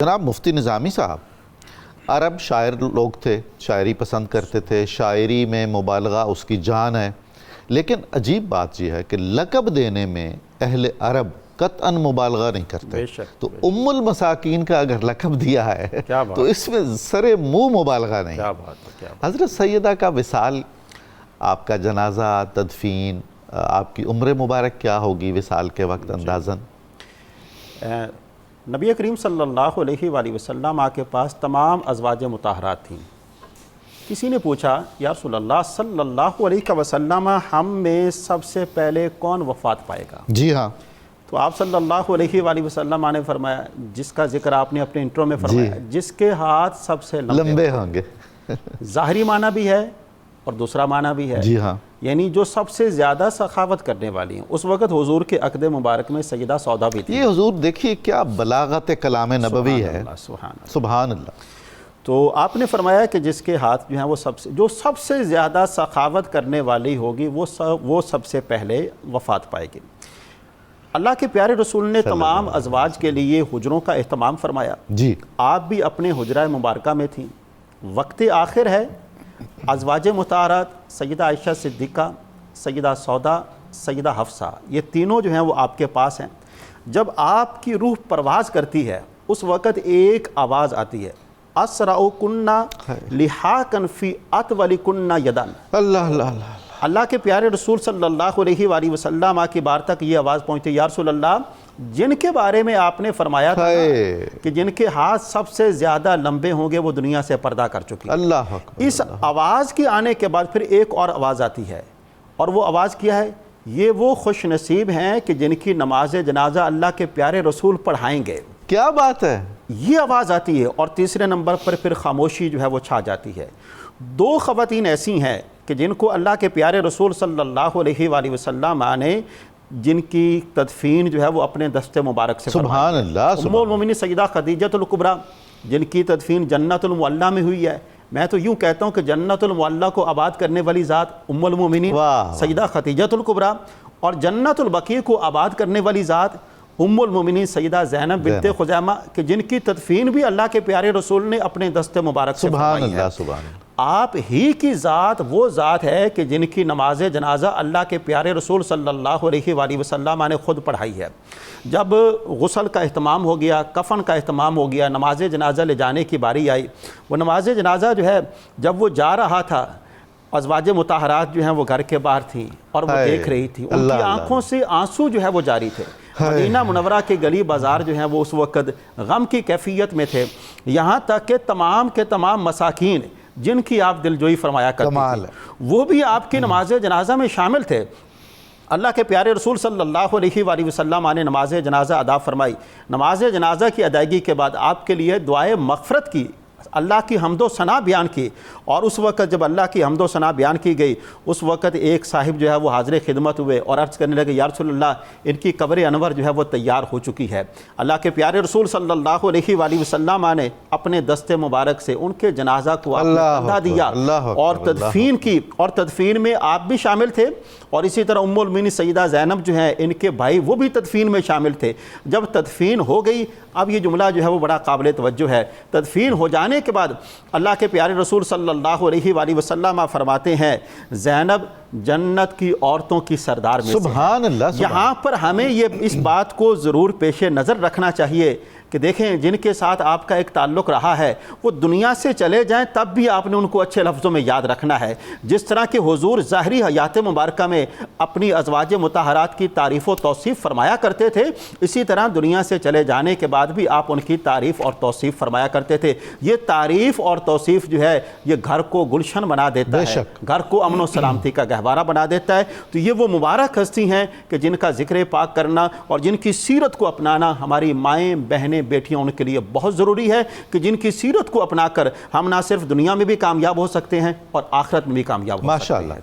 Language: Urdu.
جناب مفتی نظامی صاحب، عرب شاعر لوگ تھے، شاعری پسند کرتے تھے، شاعری میں مبالغہ اس کی جان ہے، لیکن عجیب بات یہ ہے کہ لقب دینے میں اہل عرب قطعاً مبالغہ نہیں کرتے۔ تو ام المساکین کا اگر لقب دیا ہے تو اس میں سرے منہ مبالغہ نہیں۔ حضرت سیدہ کا وصال، آپ کا جنازہ، تدفین، آپ کی عمر مبارک کیا ہوگی وصال کے وقت اندازاً؟ نبی کریم صلی اللہ علیہ وآلہ وسلم کے پاس تمام ازواج مطہرات تھیں۔ کسی نے پوچھا یا رسول اللہ صلی اللہ علیہ وسلم، ہم میں سب سے پہلے کون وفات پائے گا؟ جی ہاں۔ تو آپ صلی اللہ علیہ وآلہ وسلم نے فرمایا، جس کا ذکر آپ نے اپنے انٹرو میں فرمایا، جس کے ہاتھ سب سے لمبے ہوں گے۔ ظاہری معنی بھی ہے اور دوسرا معنی بھی ہے، جی ہاں، یعنی جو سب سے زیادہ سخاوت کرنے والی ہیں۔ اس وقت حضور کے عقد مبارک میں سیدہ سودا بھی تھی۔ یہ حضور دیکھیے کیا بلاغت کلام نبوی ہے، سبحان اللہ۔ تو آپ نے فرمایا کہ جس کے ہاتھ جو ہیں وہ سب سے زیادہ سخاوت کرنے والی ہوگی وہ سب سے پہلے وفات پائے گی۔ اللہ کے پیارے رسول نے تمام ازواج کے لیے حجروں کا اہتمام فرمایا۔ جی، آپ بھی اپنے حجرہ مبارکہ میں تھیں۔ وقت آخر ہے، ازواج مطہرات سیدہ عائشہ صدیقہ، سیدہ سودا، سیدہ حفصہ، یہ تینوں جو ہیں وہ آپ کے پاس ہیں۔ جب آپ کی روح پرواز کرتی ہے اس وقت ایک آواز آتی ہے، اسرعکن لحاقا فی اطولکن یدن۔ اللہ اللہ اللہ۔ اللہ کے پیارے رسول صلی اللہ علیہ وآلہ وسلم کی بار تک یہ آواز پہنچتی، یا رسول اللہ، جن کے بارے میں آپ نے فرمایا تھا کہ جن کے ہاتھ سب سے زیادہ لمبے ہوں گے وہ دنیا سے پردہ کر چکی۔ اللہ اکبر۔ اس آواز کے آنے کے بعد پھر ایک اور آواز آتی ہے، اور وہ آواز کیا ہے؟ یہ وہ خوش نصیب ہیں کہ جن کی نماز جنازہ اللہ کے پیارے رسول پڑھائیں گے۔ کیا بات ہے! یہ آواز آتی ہے، اور تیسرے نمبر پر پھر خاموشی جو ہے وہ چھا جاتی ہے۔ دو خواتین ایسی ہیں کہ جن کو اللہ کے پیارے رسول صلی اللہ علیہ وآلہ وسلم نے جن کی تدفین جو ہے وہ اپنے دست مبارک سے سبحان اللہ۔ ام المومنین سیدہ خدیجۃ الکبریٰ، جن کی تدفین جنت المعلیٰ میں ہوئی ہے۔ میں تو یوں کہتا ہوں کہ جنت المعلیٰ کو آباد کرنے والی ذات ام المومنین سیدہ خدیجۃ الکبریٰ، اور جنت البقیع کو آباد کرنے والی ذات ام المومنین سیدہ زینب بنت خزیمہ، کہ جن کی تدفین بھی اللہ کے پیارے رسول نے اپنے دست مبارک سے فرمائی ہے۔ سبحان اللہ، سبحان اللہ۔ آپ ہی کی ذات وہ ذات ہے کہ جن کی نماز جنازہ اللہ کے پیارے رسول صلی اللہ علیہ وآلہ وسلم نے خود پڑھائی ہے۔ جب غسل کا اہتمام ہو گیا، کفن کا اہتمام ہو گیا، نماز جنازہ لے جانے کی باری آئی، وہ نماز جنازہ جو ہے جب وہ جا رہا تھا، ازواج مطہرات جو ہیں وہ گھر کے باہر تھیں اور وہ دیکھ رہی تھی، ان کی آنکھوں سے آنسو جو ہے وہ جاری تھے۔ مدینہ منورہ کے گلی بازار جو ہیں وہ اس وقت غم کی کیفیت میں تھے، یہاں تک کہ تمام کے تمام مساکین جن کی آپ دلجوئی فرمایا کرتے تھے وہ بھی آپ کی نماز جنازہ میں شامل تھے۔ اللہ کے پیارے رسول صلی اللہ علیہ وآلہ وسلم نے نماز جنازہ ادا فرمائی۔ نماز جنازہ کی ادائیگی کے بعد آپ کے لیے دعائے مغفرت کی، اللہ کی حمد و ثنا بیان کی، اور اس وقت جب اللہ کی حمد و ثنا بیان کی گئی اس وقت ایک صاحب جو ہے وہ حاضر خدمت ہوئے اور عرض کرنے لگے، یا رسول اللہ، ان کی قبر انور جو ہے وہ تیار ہو چکی ہے۔ اللہ کے پیارے رسول صلی اللہ علیہ وآلہ وسلم نے اپنے دست مبارک سے ان کے جنازہ کو اندھا دیا اور تدفین کی، اور تدفین میں آپ بھی شامل تھے، اور اسی طرح ام المومنین سیدہ زینب جو ہیں ان کے بھائی وہ بھی تدفین میں شامل تھے۔ جب تدفین ہو گئی، اب یہ جملہ جو ہے وہ بڑا قابل توجہ ہے، تدفین ہو جانے کے بعد اللہ کے پیارے رسول صلی اللہ علیہ وآلہ وسلم فرماتے ہیں، زینب جنت کی عورتوں کی سردار میں سے۔ سبحان اللہ۔ یہاں پر ہمیں یہ اس بات کو ضرور پیش نظر رکھنا چاہیے کہ دیکھیں جن کے ساتھ آپ کا ایک تعلق رہا ہے وہ دنیا سے چلے جائیں تب بھی آپ نے ان کو اچھے لفظوں میں یاد رکھنا ہے۔ جس طرح کہ حضور ظاہری حیات مبارکہ میں اپنی ازواج مطہرات کی تعریف و توصیف فرمایا کرتے تھے، اسی طرح دنیا سے چلے جانے کے بعد بھی آپ ان کی تعریف اور توصیف فرمایا کرتے تھے۔ یہ تعریف اور توصیف جو ہے یہ گھر کو گلشن بنا دیتا ہے، گھر کو امن و سلامتی کا گہوارہ بنا دیتا ہے۔ تو یہ وہ مبارک ہستی ہیں کہ جن کا ذکر پاک کرنا اور جن کی سیرت کو اپنانا ہماری مائیں بہنیں بیٹیاں ان کے لیے بہت ضروری ہے، کہ جن کی سیرت کو اپنا کر ہم نہ صرف دنیا میں بھی کامیاب ہو سکتے ہیں اور آخرت میں بھی کامیاب ہو سکتے ہیں۔